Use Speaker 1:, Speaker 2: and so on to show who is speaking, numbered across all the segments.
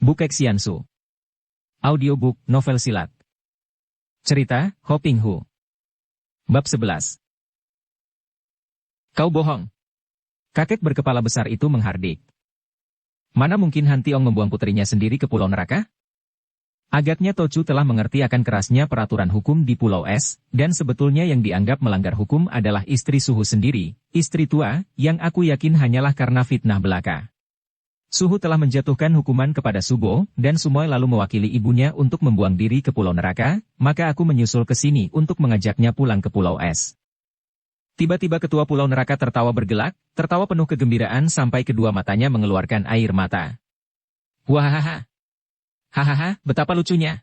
Speaker 1: Bukek Xiansu. Audiobook novel silat. Cerita, Ho Ping Hu. Bab 11. Kau bohong. Kakek berkepala besar itu menghardik. Mana mungkin Han Tiong membuang putrinya sendiri ke pulau neraka? Agaknya Tochu telah mengerti akan kerasnya peraturan hukum di Pulau Es, dan sebetulnya yang dianggap melanggar hukum adalah istri Suhu sendiri, istri tua, yang aku yakin hanyalah karena fitnah belaka. Suhu telah menjatuhkan hukuman kepada Subo, dan Sumoy lalu mewakili ibunya untuk membuang diri ke pulau neraka, maka aku menyusul ke sini untuk mengajaknya pulang ke Pulau Es. Tiba-tiba ketua pulau neraka tertawa bergelak, tertawa penuh kegembiraan sampai kedua matanya mengeluarkan air mata. Wahahaha. Hahaha, betapa lucunya.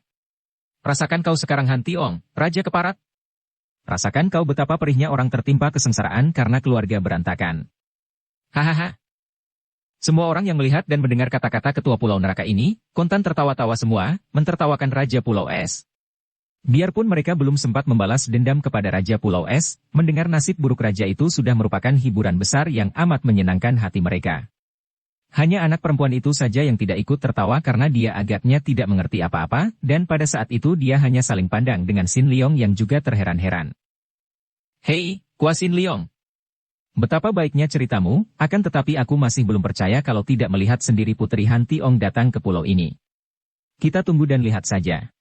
Speaker 1: Rasakan kau sekarang Han Tiong, Raja Keparat. Rasakan kau betapa perihnya orang tertimpa kesengsaraan karena keluarga berantakan. Hahaha. Semua orang yang melihat dan mendengar kata-kata ketua pulau neraka ini, kontan tertawa-tawa semua, mentertawakan Raja Pulau Es. Biarpun mereka belum sempat membalas dendam kepada Raja Pulau Es, mendengar nasib buruk raja itu sudah merupakan hiburan besar yang amat menyenangkan hati mereka. Hanya anak perempuan itu saja yang tidak ikut tertawa karena dia agaknya tidak mengerti apa-apa, dan pada saat itu dia hanya saling pandang dengan Sin Leong yang juga terheran-heran. Hei, Kwa Sin Leong. Betapa baiknya ceritamu, akan tetapi aku masih belum percaya kalau tidak melihat sendiri Putri Han Tiong datang ke pulau ini. Kita tunggu dan lihat saja.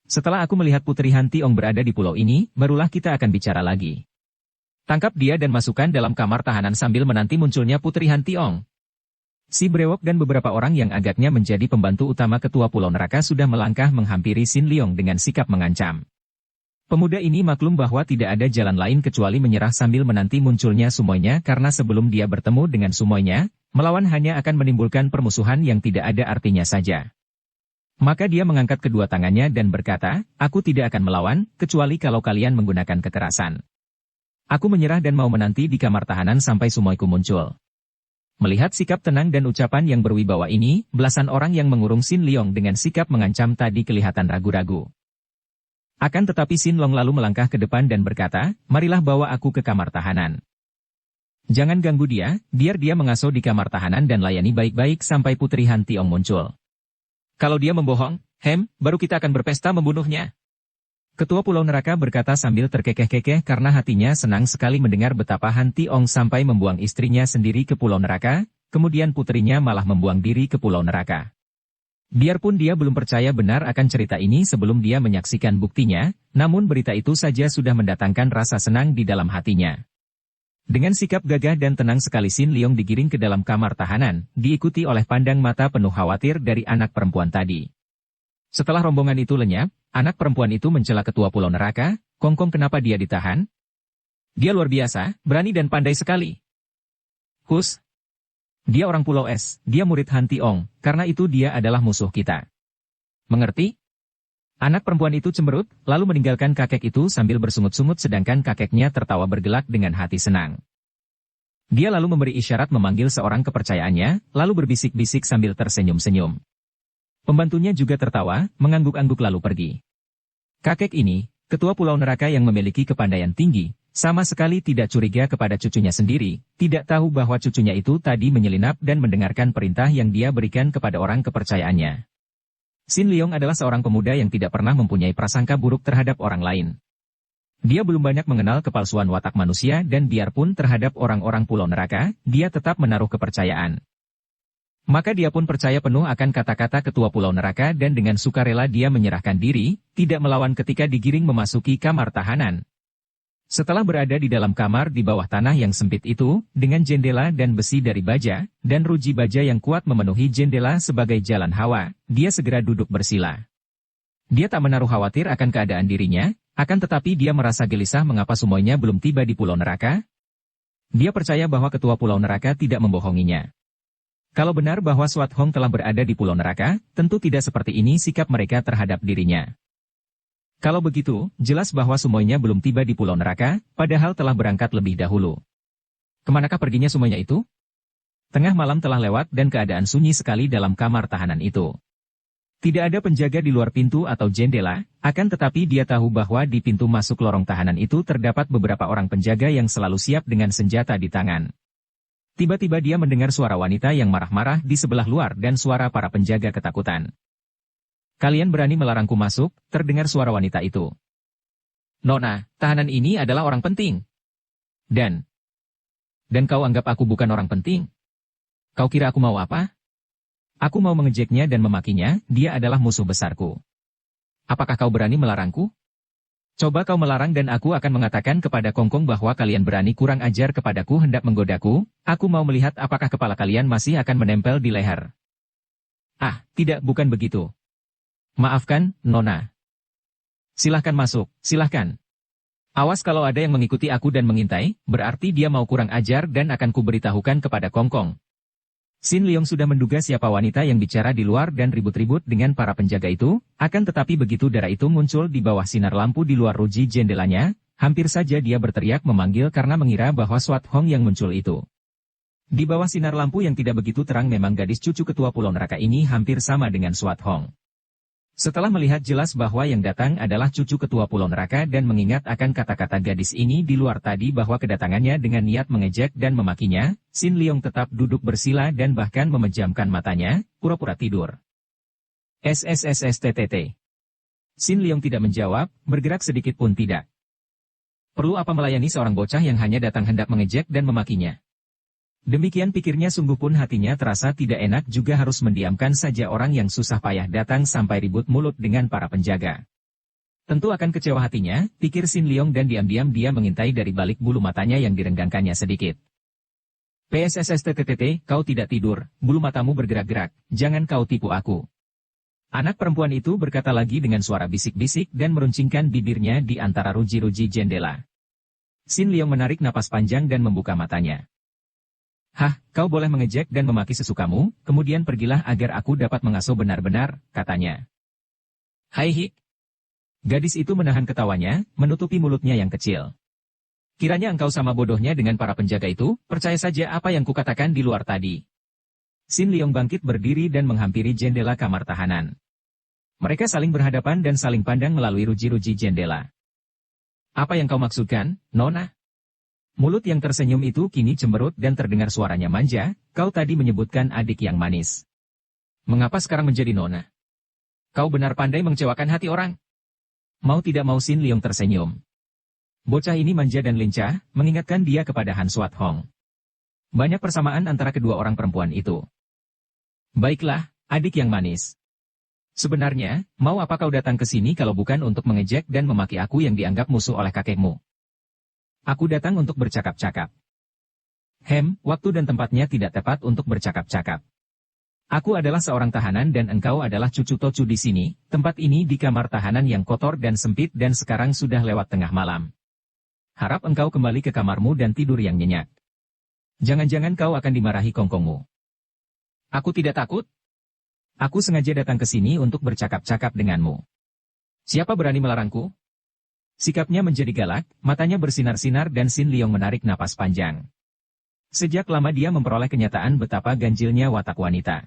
Speaker 1: Setelah aku melihat Putri Han Tiong berada di pulau ini, barulah kita akan bicara lagi. Tangkap dia dan masukkan dalam kamar tahanan sambil menanti munculnya Putri Han Tiong. Si Brewok dan beberapa orang yang agaknya menjadi pembantu utama ketua pulau neraka sudah melangkah menghampiri Sin Leong dengan sikap mengancam. Pemuda ini maklum bahwa tidak ada jalan lain kecuali menyerah sambil menanti munculnya Sumoynya karena sebelum dia bertemu dengan Sumoynya, melawan hanya akan menimbulkan permusuhan yang tidak ada artinya saja. Maka dia mengangkat kedua tangannya dan berkata, aku tidak akan melawan, kecuali kalau kalian menggunakan kekerasan. Aku menyerah dan mau menanti di kamar tahanan sampai Sumoyku muncul. Melihat sikap tenang dan ucapan yang berwibawa ini, belasan orang yang mengurung Sin Leong dengan sikap mengancam tadi kelihatan ragu-ragu. Akan tetapi Sin Long lalu melangkah ke depan dan berkata, marilah bawa aku ke kamar tahanan. Jangan ganggu dia, biar dia mengasuh di kamar tahanan dan layani baik-baik sampai Putri Han Tiong muncul. Kalau dia membohong, baru kita akan berpesta membunuhnya. Ketua Pulau Neraka berkata sambil terkekeh-kekeh karena hatinya senang sekali mendengar betapa Han Tiong sampai membuang istrinya sendiri ke Pulau Neraka, kemudian putrinya malah membuang diri ke Pulau Neraka. Biarpun dia belum percaya benar akan cerita ini sebelum dia menyaksikan buktinya, namun berita itu saja sudah mendatangkan rasa senang di dalam hatinya. Dengan sikap gagah dan tenang sekali Sin Leong digiring ke dalam kamar tahanan, diikuti oleh pandang mata penuh khawatir dari anak perempuan tadi. Setelah rombongan itu lenyap, anak perempuan itu mencela ketua pulau neraka, Kongkong kenapa dia ditahan? Dia luar biasa, berani dan pandai sekali. Hus! Dia orang Pulau Es, dia murid Han Tiong, karena itu dia adalah musuh kita. Mengerti? Anak perempuan itu cemberut, lalu meninggalkan kakek itu sambil bersungut-sungut sedangkan kakeknya tertawa bergelak dengan hati senang. Dia lalu memberi isyarat memanggil seorang kepercayaannya, lalu berbisik-bisik sambil tersenyum-senyum. Pembantunya juga tertawa, mengangguk-angguk lalu pergi. Kakek ini, ketua Pulau Neraka yang memiliki kepandaian tinggi, sama sekali tidak curiga kepada cucunya sendiri, tidak tahu bahwa cucunya itu tadi menyelinap dan mendengarkan perintah yang dia berikan kepada orang kepercayaannya. Sin Leong adalah seorang pemuda yang tidak pernah mempunyai prasangka buruk terhadap orang lain. Dia belum banyak mengenal kepalsuan watak manusia dan biarpun terhadap orang-orang Pulau Neraka, dia tetap menaruh kepercayaan. Maka dia pun percaya penuh akan kata-kata ketua Pulau Neraka dan dengan sukarela dia menyerahkan diri, tidak melawan ketika digiring memasuki kamar tahanan. Setelah berada di dalam kamar di bawah tanah yang sempit itu, dengan jendela dan besi dari baja, dan ruji baja yang kuat memenuhi jendela sebagai jalan hawa, dia segera duduk bersila. Dia tak menaruh khawatir akan keadaan dirinya, akan tetapi dia merasa gelisah mengapa Sumoynya belum tiba di Pulau Neraka. Dia percaya bahwa ketua Pulau Neraka tidak membohonginya. Kalau benar bahwa Swat Hong telah berada di Pulau Neraka, tentu tidak seperti ini sikap mereka terhadap dirinya. Kalau begitu, jelas bahwa Sumoynya belum tiba di Pulau Neraka, padahal telah berangkat lebih dahulu. Kemanakah perginya Sumoynya itu? Tengah malam telah lewat dan keadaan sunyi sekali dalam kamar tahanan itu. Tidak ada penjaga di luar pintu atau jendela, akan tetapi dia tahu bahwa di pintu masuk lorong tahanan itu terdapat beberapa orang penjaga yang selalu siap dengan senjata di tangan. Tiba-tiba dia mendengar suara wanita yang marah-marah di sebelah luar dan suara para penjaga ketakutan. "Kalian berani melarangku masuk?" terdengar suara wanita itu. "Nona, tahanan ini adalah orang penting. Dan kau anggap aku bukan orang penting? Kau kira aku mau apa? Aku mau mengejeknya dan memakinya, dia adalah musuh besarku. Apakah kau berani melarangku? Coba kau melarang dan aku akan mengatakan kepada Kongkong bahwa kalian berani kurang ajar kepadaku hendak menggodaku, aku mau melihat apakah kepala kalian masih akan menempel di leher." "Ah, tidak, bukan begitu. Maafkan, Nona. Silahkan masuk, silahkan. Awas kalau ada yang mengikuti aku dan mengintai, berarti dia mau kurang ajar dan akan kuberitahukan kepada Kongkong." Sin Leong sudah menduga siapa wanita yang bicara di luar dan ribut-ribut dengan para penjaga itu, akan tetapi begitu darah itu muncul di bawah sinar lampu di luar ruji jendelanya, hampir saja dia berteriak memanggil karena mengira bahwa Swat Hong yang muncul itu. Di bawah sinar lampu yang tidak begitu terang memang gadis cucu ketua Pulau Neraka ini hampir sama dengan Swat Hong. Setelah melihat jelas bahwa yang datang adalah cucu ketua Pulau Neraka dan mengingat akan kata-kata gadis ini di luar tadi bahwa kedatangannya dengan niat mengejek dan memakinya, Sin Leong tetap duduk bersila dan bahkan memejamkan matanya, pura-pura tidur. SSSSTTT. Sin Leong tidak menjawab, bergerak sedikit pun tidak. Perlu apa melayani seorang bocah yang hanya datang hendak mengejek dan memakinya? Demikian pikirnya, sungguh pun hatinya terasa tidak enak juga harus mendiamkan saja orang yang susah payah datang sampai ribut mulut dengan para penjaga. Tentu akan kecewa hatinya, pikir Sin Leong dan diam-diam dia mengintai dari balik bulu matanya yang direnggangkannya sedikit. PSSSTTT, kau tidak tidur, bulu matamu bergerak-gerak, jangan kau tipu aku. Anak perempuan itu berkata lagi dengan suara bisik-bisik dan meruncingkan bibirnya di antara ruji-ruji jendela. Sin Leong menarik napas panjang dan membuka matanya. "Hah, kau boleh mengejek dan memaki sesukamu, kemudian pergilah agar aku dapat mengasuh benar-benar," katanya. "Hai Hik." Gadis itu menahan ketawanya, menutupi mulutnya yang kecil. "Kiranya engkau sama bodohnya dengan para penjaga itu, percaya saja apa yang kukatakan di luar tadi." Sin Leong bangkit berdiri dan menghampiri jendela kamar tahanan. Mereka saling berhadapan dan saling pandang melalui ruji-ruji jendela. "Apa yang kau maksudkan, Nona?" Mulut yang tersenyum itu kini cemberut dan terdengar suaranya manja, "Kau tadi menyebutkan adik yang manis. Mengapa sekarang menjadi Nona? Kau benar pandai mengecewakan hati orang." Mau tidak mau Sin Leong tersenyum. Bocah ini manja dan lincah, mengingatkan dia kepada Han Swat Hong. Banyak persamaan antara kedua orang perempuan itu. "Baiklah, adik yang manis. Sebenarnya, mau apa kau datang ke sini kalau bukan untuk mengejek dan memaki aku yang dianggap musuh oleh kakekmu?" "Aku datang untuk bercakap-cakap." Waktu dan tempatnya tidak tepat untuk bercakap-cakap. "Aku adalah seorang tahanan dan engkau adalah cucu Tocu di sini, tempat ini di kamar tahanan yang kotor dan sempit dan sekarang sudah lewat tengah malam. Harap engkau kembali ke kamarmu dan tidur yang nyenyak. Jangan-jangan kau akan dimarahi Kongkongmu." "Aku tidak takut. Aku sengaja datang ke sini untuk bercakap-cakap denganmu. Siapa berani melarangku?" Sikapnya menjadi galak, matanya bersinar-sinar dan Sin Leong menarik napas panjang. Sejak lama dia memperoleh kenyataan betapa ganjilnya watak wanita.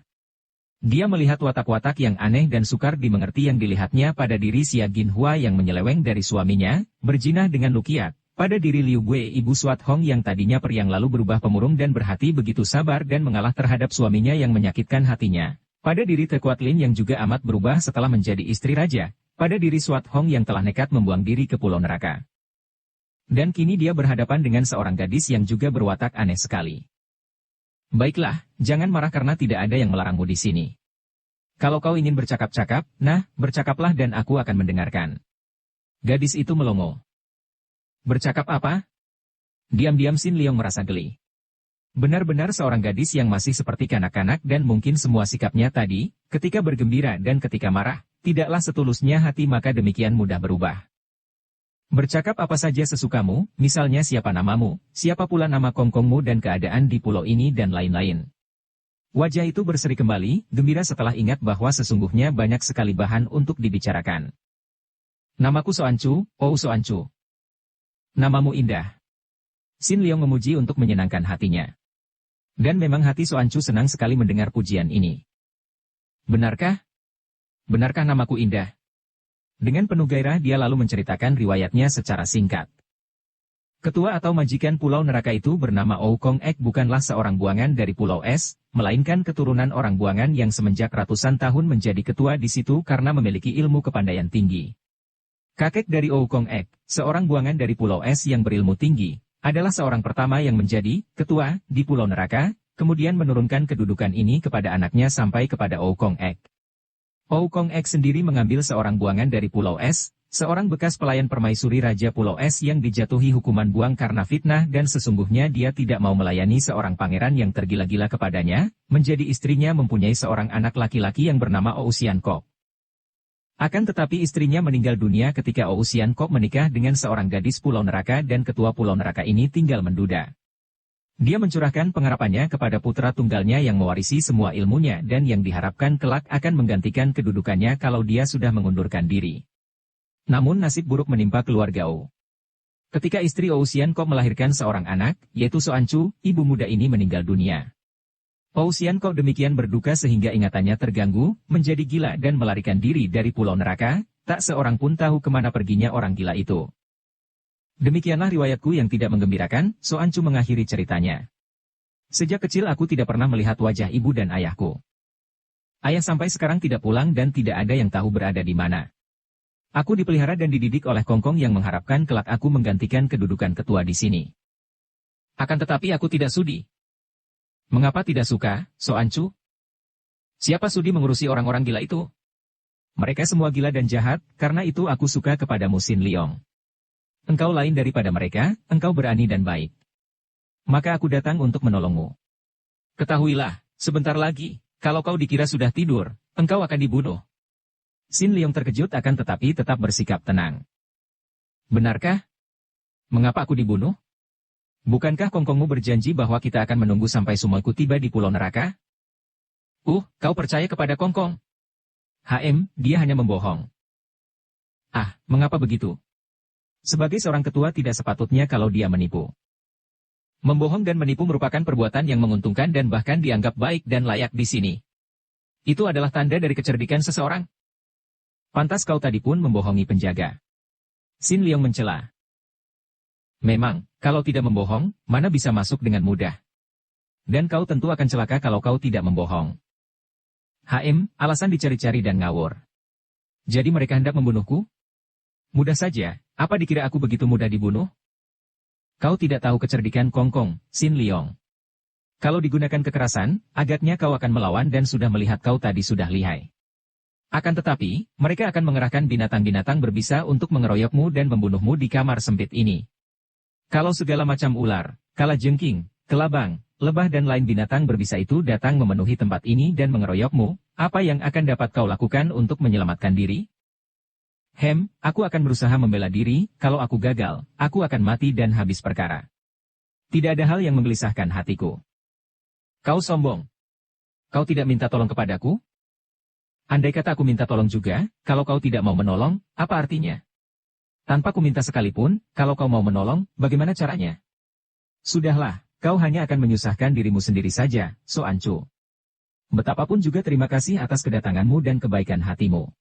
Speaker 1: Dia melihat watak-watak yang aneh dan sukar dimengerti yang dilihatnya pada diri Xia Ginhua yang menyeleweng dari suaminya, berjinah dengan Lukiat, pada diri Liu Gue ibu Swat Hong yang tadinya periang lalu berubah pemurung dan berhati begitu sabar dan mengalah terhadap suaminya yang menyakitkan hatinya, pada diri Te Kuat Lin yang juga amat berubah setelah menjadi istri raja, pada diri Swat Hong yang telah nekat membuang diri ke Pulau Neraka. Dan kini dia berhadapan dengan seorang gadis yang juga berwatak aneh sekali. "Baiklah, jangan marah karena tidak ada yang melarangmu di sini. Kalau kau ingin bercakap-cakap, nah, bercakaplah dan aku akan mendengarkan." Gadis itu melongo. "Bercakap apa?" Diam-diam Sin Leong merasa geli. Benar-benar seorang gadis yang masih seperti kanak-kanak dan mungkin semua sikapnya tadi, ketika bergembira dan ketika marah, tidaklah setulusnya hati maka demikian mudah berubah. "Bercakap apa saja sesukamu, misalnya siapa namamu, siapa pula nama Kongkongmu dan keadaan di pulau ini dan lain-lain." Wajah itu berseri kembali, gembira setelah ingat bahwa sesungguhnya banyak sekali bahan untuk dibicarakan. "Namaku Soancu, oh Soancu. Namamu indah." Sin Leong memuji untuk menyenangkan hatinya. Dan memang hati Soancu senang sekali mendengar pujian ini. "Benarkah? Benarkah namaku indah?" Dengan penuh gairah dia lalu menceritakan riwayatnya secara singkat. Ketua atau majikan Pulau Neraka itu bernama Oukong Ek bukanlah seorang buangan dari Pulau Es, melainkan keturunan orang buangan yang semenjak ratusan tahun menjadi ketua di situ karena memiliki ilmu kepandaian tinggi. Kakek dari Oukong Ek, seorang buangan dari Pulau Es yang berilmu tinggi, adalah seorang pertama yang menjadi ketua di Pulau Neraka, kemudian menurunkan kedudukan ini kepada anaknya sampai kepada Oukong Ek. Oukong Ek sendiri mengambil seorang buangan dari Pulau Es, seorang bekas pelayan permaisuri Raja Pulau Es yang dijatuhi hukuman buang karena fitnah dan sesungguhnya dia tidak mau melayani seorang pangeran yang tergila-gila kepadanya, menjadi istrinya mempunyai seorang anak laki-laki yang bernama Ousiankok. Akan tetapi istrinya meninggal dunia ketika Ousiankok menikah dengan seorang gadis Pulau Neraka dan ketua Pulau Neraka ini tinggal menduda. Dia mencurahkan pengharapannya kepada putra tunggalnya yang mewarisi semua ilmunya dan yang diharapkan kelak akan menggantikan kedudukannya kalau dia sudah mengundurkan diri. Namun nasib buruk menimpa keluarga Ou. Ketika istri Ousiankok melahirkan seorang anak, yaitu Soanchu, ibu muda ini meninggal dunia. Ousiankok demikian berduka sehingga ingatannya terganggu, menjadi gila dan melarikan diri dari Pulau Neraka, tak seorang pun tahu kemana perginya orang gila itu. Demikianlah riwayatku yang tidak menggembirakan, Soanchu mengakhiri ceritanya. Sejak kecil aku tidak pernah melihat wajah ibu dan ayahku. Ayah sampai sekarang tidak pulang dan tidak ada yang tahu berada di mana. Aku dipelihara dan dididik oleh Kongkong yang mengharapkan kelak aku menggantikan kedudukan ketua di sini. Akan tetapi aku tidak sudi. Mengapa tidak suka, Soanchu? Siapa sudi mengurusi orang-orang gila itu? Mereka semua gila dan jahat, karena itu aku suka kepadamu Sin Leong. Engkau lain daripada mereka, engkau berani dan baik. Maka aku datang untuk menolongmu. Ketahuilah, sebentar lagi, kalau kau dikira sudah tidur, engkau akan dibunuh. Sin Leong terkejut akan tetapi tetap bersikap tenang. Benarkah? Mengapa aku dibunuh? Bukankah Kongkongmu berjanji bahwa kita akan menunggu sampai semuaku tiba di Pulau Neraka? Kau percaya kepada Kongkong? Dia hanya membohong. Ah, mengapa begitu? Sebagai seorang ketua tidak sepatutnya kalau dia menipu. Membohong dan menipu merupakan perbuatan yang menguntungkan dan bahkan dianggap baik dan layak di sini. Itu adalah tanda dari kecerdikan seseorang. Pantas kau tadi pun membohongi penjaga. Sin Leong mencela. Memang, kalau tidak membohong, mana bisa masuk dengan mudah. Dan kau tentu akan celaka kalau kau tidak membohong. Alasan dicari-cari dan ngawur. Jadi mereka hendak membunuhku? Mudah saja, apa dikira aku begitu mudah dibunuh? Kau tidak tahu kecerdikan Kongkong, Sin Leong. Kalau digunakan kekerasan, agaknya kau akan melawan dan sudah melihat kau tadi sudah lihai. Akan tetapi, mereka akan mengerahkan binatang-binatang berbisa untuk mengeroyokmu dan membunuhmu di kamar sempit ini. Kalau segala macam ular, kalajengking, kelabang, lebah dan lain binatang berbisa itu datang memenuhi tempat ini dan mengeroyokmu, apa yang akan dapat kau lakukan untuk menyelamatkan diri? Aku akan berusaha membela diri, kalau aku gagal, aku akan mati dan habis perkara. Tidak ada hal yang menggelisahkan hatiku. Kau sombong. Kau tidak minta tolong kepadaku? Andai kata aku minta tolong juga, kalau kau tidak mau menolong, apa artinya? Tanpa ku minta sekalipun, kalau kau mau menolong, bagaimana caranya? Sudahlah, kau hanya akan menyusahkan dirimu sendiri saja, Soanchu. Betapapun juga terima kasih atas kedatanganmu dan kebaikan hatimu.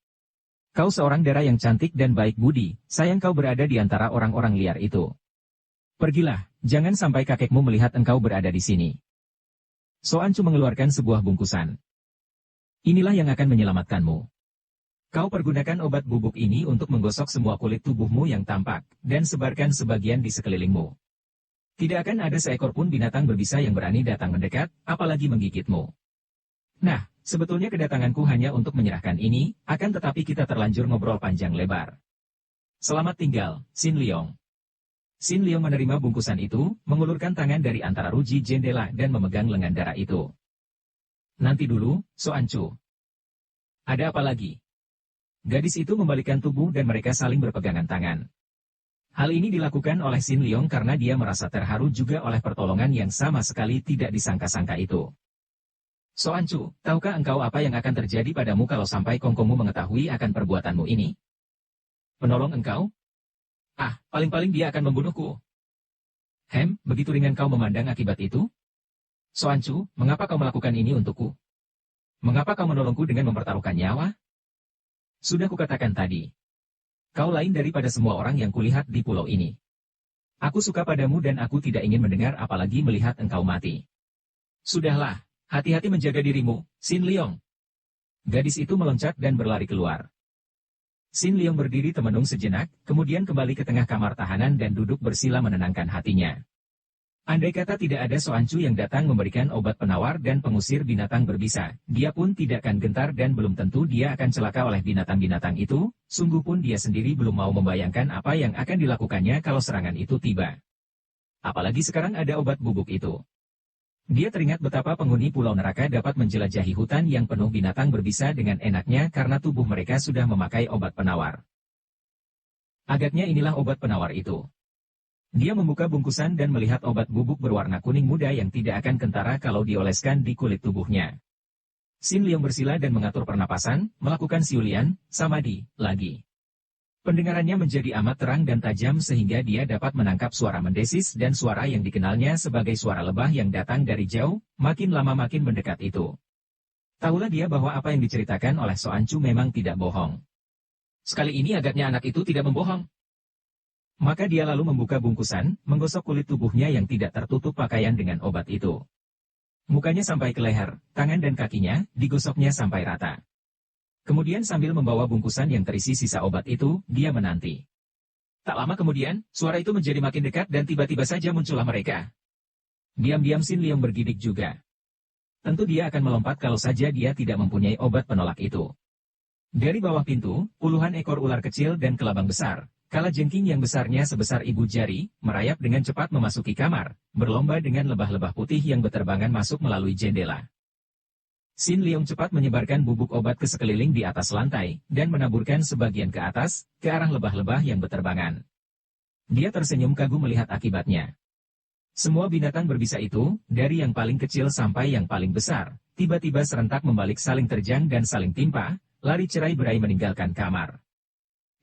Speaker 1: Kau seorang dara yang cantik dan baik budi, sayang kau berada di antara orang-orang liar itu. Pergilah, jangan sampai kakekmu melihat engkau berada di sini. Soanchu mengeluarkan sebuah bungkusan. Inilah yang akan menyelamatkanmu. Kau pergunakan obat bubuk ini untuk menggosok semua kulit tubuhmu yang tampak, dan sebarkan sebagian di sekelilingmu. Tidak akan ada seekor pun binatang berbisa yang berani datang mendekat, apalagi menggigitmu. Nah, sebetulnya kedatanganku hanya untuk menyerahkan ini, akan tetapi kita terlanjur ngobrol panjang lebar. Selamat tinggal, Sin Leong. Sin Leong menerima bungkusan itu, mengulurkan tangan dari antara ruji jendela dan memegang lengan dara itu. Nanti dulu, Soanchu. Ada apa lagi? Gadis itu membalikkan tubuh dan mereka saling berpegangan tangan. Hal ini dilakukan oleh Sin Leong karena dia merasa terharu juga oleh pertolongan yang sama sekali tidak disangka-sangka itu. Soanchu, tahukah engkau apa yang akan terjadi padamu kalau sampai Kongkongmu mengetahui akan perbuatanmu ini? Penolong engkau? Paling-paling dia akan membunuhku. Begitu ringan kau memandang akibat itu? Soanchu, mengapa kau melakukan ini untukku? Mengapa kau menolongku dengan mempertaruhkan nyawa? Sudah kukatakan tadi. Kau lain daripada semua orang yang kulihat di pulau ini. Aku suka padamu dan aku tidak ingin mendengar apalagi melihat engkau mati. Sudahlah, hati-hati menjaga dirimu, Xin Liong. Gadis itu meloncat dan berlari keluar. Xin Liong berdiri temenung sejenak, kemudian kembali ke tengah kamar tahanan dan duduk bersila menenangkan hatinya. Andai kata tidak ada Soancu yang datang memberikan obat penawar dan pengusir binatang berbisa, dia pun tidak akan gentar dan belum tentu dia akan celaka oleh binatang-binatang itu, sungguh pun dia sendiri belum mau membayangkan apa yang akan dilakukannya kalau serangan itu tiba. Apalagi sekarang ada obat bubuk itu. Dia teringat betapa penghuni Pulau Neraka dapat menjelajahi hutan yang penuh binatang berbisa dengan enaknya karena tubuh mereka sudah memakai obat penawar. Agaknya inilah obat penawar itu. Dia membuka bungkusan dan melihat obat bubuk berwarna kuning muda yang tidak akan kentara kalau dioleskan di kulit tubuhnya. Xin Liong bersila dan mengatur pernapasan, melakukan siulian, samadhi, lagi. Pendengarannya menjadi amat terang dan tajam sehingga dia dapat menangkap suara mendesis dan suara yang dikenalnya sebagai suara lebah yang datang dari jauh, makin lama makin mendekat itu. Tahulah dia bahwa apa yang diceritakan oleh Soancu memang tidak bohong. Sekali ini agaknya anak itu tidak membohong. Maka dia lalu membuka bungkusan, menggosok kulit tubuhnya yang tidak tertutup pakaian dengan obat itu. Mukanya sampai ke leher, tangan dan kakinya, digosoknya sampai rata. Kemudian sambil membawa bungkusan yang terisi sisa obat itu, dia menanti. Tak lama kemudian, suara itu menjadi makin dekat dan tiba-tiba saja muncullah mereka. Diam-diam Xin Liong bergidik juga. Tentu dia akan melompat kalau saja dia tidak mempunyai obat penolak itu. Dari bawah pintu, puluhan ekor ular kecil dan kelabang besar, kalajengking yang besarnya sebesar ibu jari, merayap dengan cepat memasuki kamar, berlomba dengan lebah-lebah putih yang beterbangan masuk melalui jendela. Xin Liong cepat menyebarkan bubuk obat ke sekeliling di atas lantai, dan menaburkan sebagian ke atas, ke arah lebah-lebah yang beterbangan. Dia tersenyum kagum melihat akibatnya. Semua binatang berbisa itu, dari yang paling kecil sampai yang paling besar, tiba-tiba serentak membalik saling terjang dan saling timpa, lari cerai-berai meninggalkan kamar.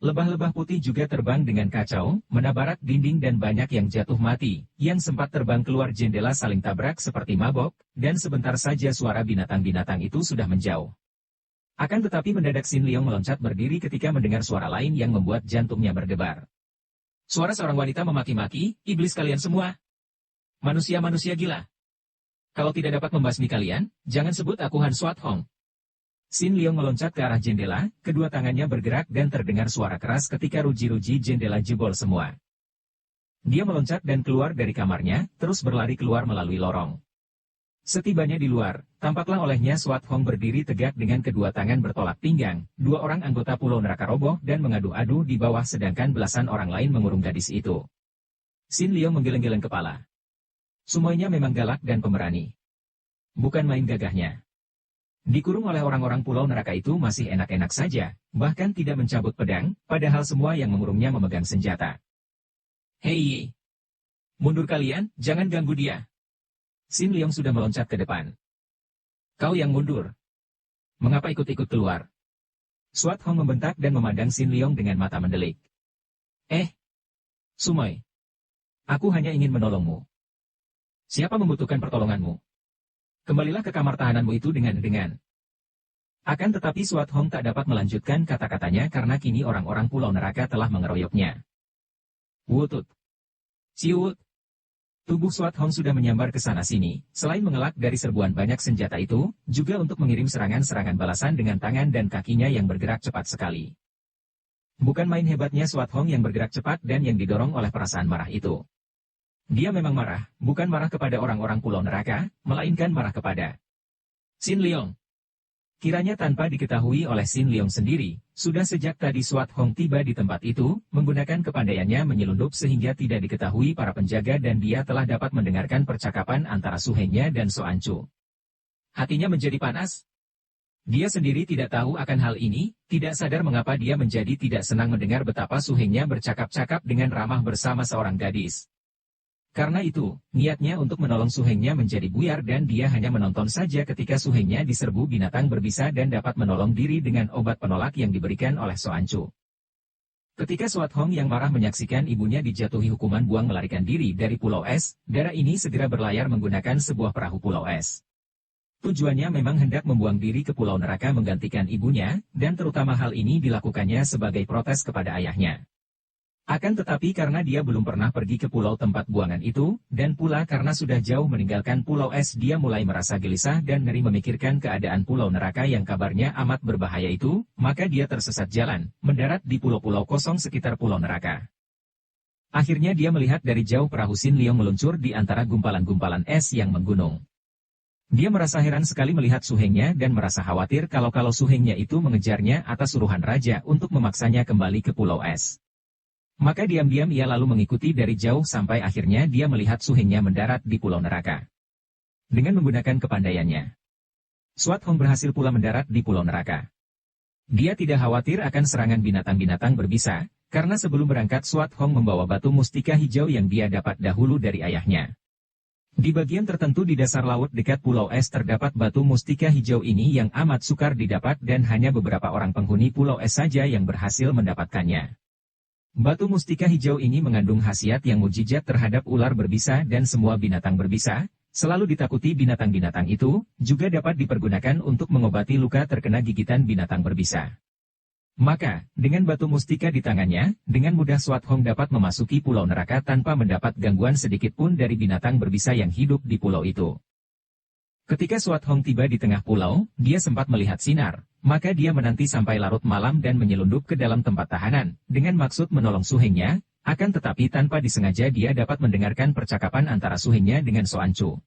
Speaker 1: Lebah-lebah putih juga terbang dengan kacau, menabarak dinding dan banyak yang jatuh mati, yang sempat terbang keluar jendela saling tabrak seperti mabok, dan sebentar saja suara binatang-binatang itu sudah menjauh. Akan tetapi mendadak Xin Liong meloncat berdiri ketika mendengar suara lain yang membuat jantungnya berdebar. Suara seorang wanita memaki-maki, iblis kalian semua. Manusia-manusia gila. Kalau tidak dapat membasmi kalian, jangan sebut aku Han Suat Hong. Xin Liong meloncat ke arah jendela, kedua tangannya bergerak dan terdengar suara keras ketika ruji-ruji jendela jebol semua. Dia meloncat dan keluar dari kamarnya, terus berlari keluar melalui lorong. Setibanya di luar, tampaklah olehnya Suat Hong berdiri tegak dengan kedua tangan bertolak pinggang, dua orang anggota Pulau Neraka roboh dan mengadu-adu di bawah sedangkan belasan orang lain mengurung gadis itu. Xin Liong menggeleng-geleng kepala. Semuanya memang galak dan pemberani. Bukan main gagahnya. Dikurung oleh orang-orang Pulau Neraka itu masih enak-enak saja, bahkan tidak mencabut pedang, padahal semua yang mengurungnya memegang senjata. Hei! Mundur kalian, jangan ganggu dia. Xin Liong sudah meloncat ke depan. Kau yang mundur. Mengapa ikut-ikut keluar? Suat Hong membentak dan memandang Xin Liong dengan mata mendelik. Sumoy. Aku hanya ingin menolongmu. Siapa membutuhkan pertolonganmu? Kembalilah ke kamar tahananmu itu dengan. Akan tetapi Suat Hong tak dapat melanjutkan kata-katanya karena kini orang-orang Pulau Neraka telah mengeroyoknya. Wutut. Ciut. Tubuh Suat Hong sudah menyambar ke sana-sini, selain mengelak dari serbuan banyak senjata itu, juga untuk mengirim serangan-serangan balasan dengan tangan dan kakinya yang bergerak cepat sekali. Bukan main hebatnya Suat Hong yang bergerak cepat dan yang didorong oleh perasaan marah itu. Dia memang marah, bukan marah kepada orang-orang Pulau Neraka, melainkan marah kepada Xin Liong. Kiranya tanpa diketahui oleh Xin Liong sendiri, sudah sejak tadi Suat Hong tiba di tempat itu, menggunakan kepandaiannya menyelundup sehingga tidak diketahui para penjaga dan dia telah dapat mendengarkan percakapan antara suhengnya dan Soancu. Hatinya menjadi panas. Dia sendiri tidak tahu akan hal ini, tidak sadar mengapa dia menjadi tidak senang mendengar betapa suhengnya bercakap-cakap dengan ramah bersama seorang gadis. Karena itu, niatnya untuk menolong suhengnya menjadi buyar dan dia hanya menonton saja ketika suhengnya diserbu binatang berbisa dan dapat menolong diri dengan obat penolak yang diberikan oleh Soancu. Ketika Suat Hong yang marah menyaksikan ibunya dijatuhi hukuman buang melarikan diri dari Pulau Es, Dara ini segera berlayar menggunakan sebuah perahu Pulau Es. Tujuannya memang hendak membuang diri ke Pulau Neraka menggantikan ibunya, dan terutama hal ini dilakukannya sebagai protes kepada ayahnya. Akan tetapi karena dia belum pernah pergi ke pulau tempat buangan itu, dan pula karena sudah jauh meninggalkan pulau es, dia mulai merasa gelisah dan ngeri memikirkan keadaan pulau neraka yang kabarnya amat berbahaya itu, maka dia tersesat jalan, mendarat di pulau-pulau kosong sekitar pulau neraka. Akhirnya dia melihat dari jauh perahu Sin Leong meluncur di antara gumpalan-gumpalan es yang menggunung. Dia merasa heran sekali melihat suhengnya dan merasa khawatir kalau suhengnya itu mengejarnya atas suruhan raja untuk memaksanya kembali ke pulau es. Maka diam-diam ia lalu mengikuti dari jauh sampai akhirnya dia melihat suhengnya mendarat di pulau neraka. Dengan menggunakan kepandaiannya, Suat Hong berhasil pula mendarat di pulau neraka. Dia tidak khawatir akan serangan binatang-binatang berbisa, karena sebelum berangkat Suat Hong membawa batu mustika hijau yang dia dapat dahulu dari ayahnya. Di bagian tertentu di dasar laut dekat pulau es terdapat batu mustika hijau ini yang amat sukar didapat dan hanya beberapa orang penghuni pulau es saja yang berhasil mendapatkannya. Batu mustika hijau ini mengandung khasiat yang mukjizat terhadap ular berbisa dan semua binatang berbisa, selalu ditakuti binatang-binatang itu, juga dapat dipergunakan untuk mengobati luka terkena gigitan binatang berbisa. Maka, dengan batu mustika di tangannya, dengan mudah Suat Hong dapat memasuki pulau neraka tanpa mendapat gangguan sedikit pun dari binatang berbisa yang hidup di pulau itu. Ketika Suat Hong tiba di tengah pulau, dia sempat melihat sinar. Maka dia menanti sampai larut malam dan menyelundup ke dalam tempat tahanan, dengan maksud menolong suhengnya, akan tetapi tanpa disengaja dia dapat mendengarkan percakapan antara suhengnya dengan Soan Chu.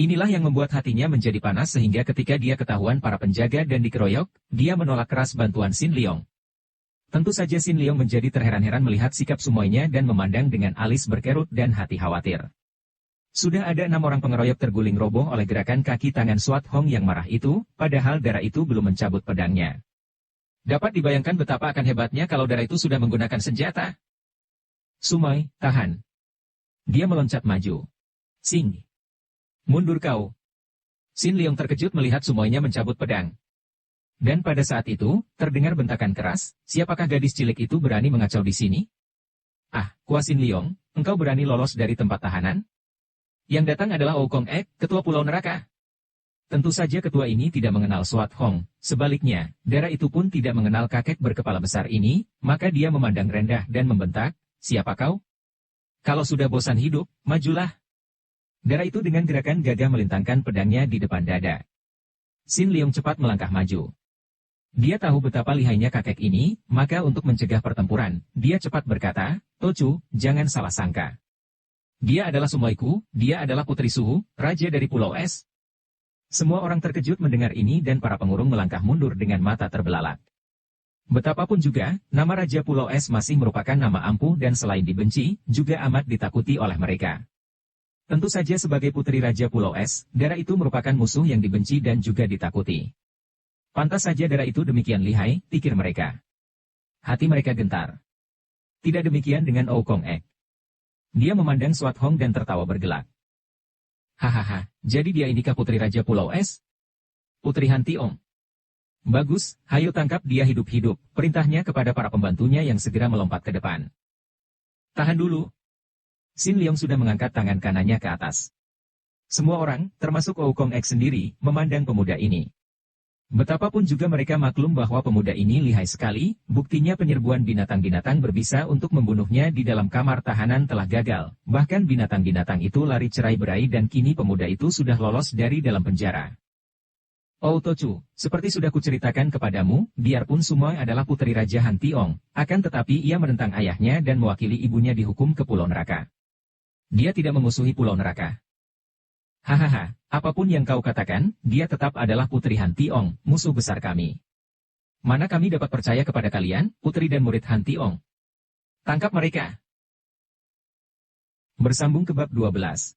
Speaker 1: Inilah yang membuat hatinya menjadi panas sehingga ketika dia ketahuan para penjaga dan dikeroyok, dia menolak keras bantuan Sin Leong. Tentu saja Sin Leong menjadi terheran-heran melihat sikap semuanya dan memandang dengan alis berkerut dan hati khawatir. Sudah ada 6 orang pengeroyok terguling roboh oleh gerakan kaki tangan Suat Hong yang marah itu, padahal Dara itu belum mencabut pedangnya. Dapat dibayangkan betapa akan hebatnya kalau Dara itu sudah menggunakan senjata. Sumoy, tahan. Dia meloncat maju. Sing. Mundur kau. Sin Leong terkejut melihat Sumoynya mencabut pedang. Dan pada saat itu, terdengar bentakan keras, siapakah gadis cilik itu berani mengacau di sini? Ah, Kua Sin Leong, engkau berani lolos dari tempat tahanan? Yang datang adalah Oukong Ek, ketua pulau neraka. Tentu saja ketua ini tidak mengenal Suat Hong, sebaliknya, Dara itu pun tidak mengenal kakek berkepala besar ini, maka dia memandang rendah dan membentak, siapa kau? Kalau sudah bosan hidup, majulah. Dara itu dengan gerakan gagah melintangkan pedangnya di depan dada. Sin Leong cepat melangkah maju. Dia tahu betapa lihainya kakek ini, maka untuk mencegah pertempuran, dia cepat berkata, Tochu, jangan salah sangka. Dia adalah Sumoyku, dia adalah Putri Suhu, Raja dari Pulau Es. Semua orang terkejut mendengar ini dan para pengurung melangkah mundur dengan mata terbelalak. Betapapun juga, nama Raja Pulau Es masih merupakan nama ampuh dan selain dibenci, juga amat ditakuti oleh mereka. Tentu saja sebagai Putri Raja Pulau Es, Dara itu merupakan musuh yang dibenci dan juga ditakuti. Pantas saja Dara itu demikian lihai, pikir mereka. Hati mereka gentar. Tidak demikian dengan Oukong Ek. Dia memandang Suat Hong dan tertawa bergelak. Hahaha, jadi dia inikah Putri Raja Pulau Es? Putri Han Tiong. Bagus, hayo tangkap dia hidup-hidup, perintahnya kepada para pembantunya yang segera melompat ke depan. Tahan dulu. Sin Leong sudah mengangkat tangan kanannya ke atas. Semua orang, termasuk Oukong Ek sendiri, memandang pemuda ini. Betapapun juga mereka maklum bahwa pemuda ini lihai sekali, buktinya penyerbuan binatang-binatang berbisa untuk membunuhnya di dalam kamar tahanan telah gagal, bahkan binatang-binatang itu lari cerai-berai dan kini pemuda itu sudah lolos dari dalam penjara. Oh Tochu, seperti sudah kuceritakan kepadamu, biarpun Sumoy adalah putri Raja Han Tiong, akan tetapi ia menentang ayahnya dan mewakili ibunya dihukum ke Pulau Neraka. Dia tidak memusuhi Pulau Neraka. Hahaha, apapun yang kau katakan, dia tetap adalah Putri Han Tiong, musuh besar kami. Mana kami dapat percaya kepada kalian, putri dan murid Han Tiong? Tangkap mereka. Bersambung ke bab 12.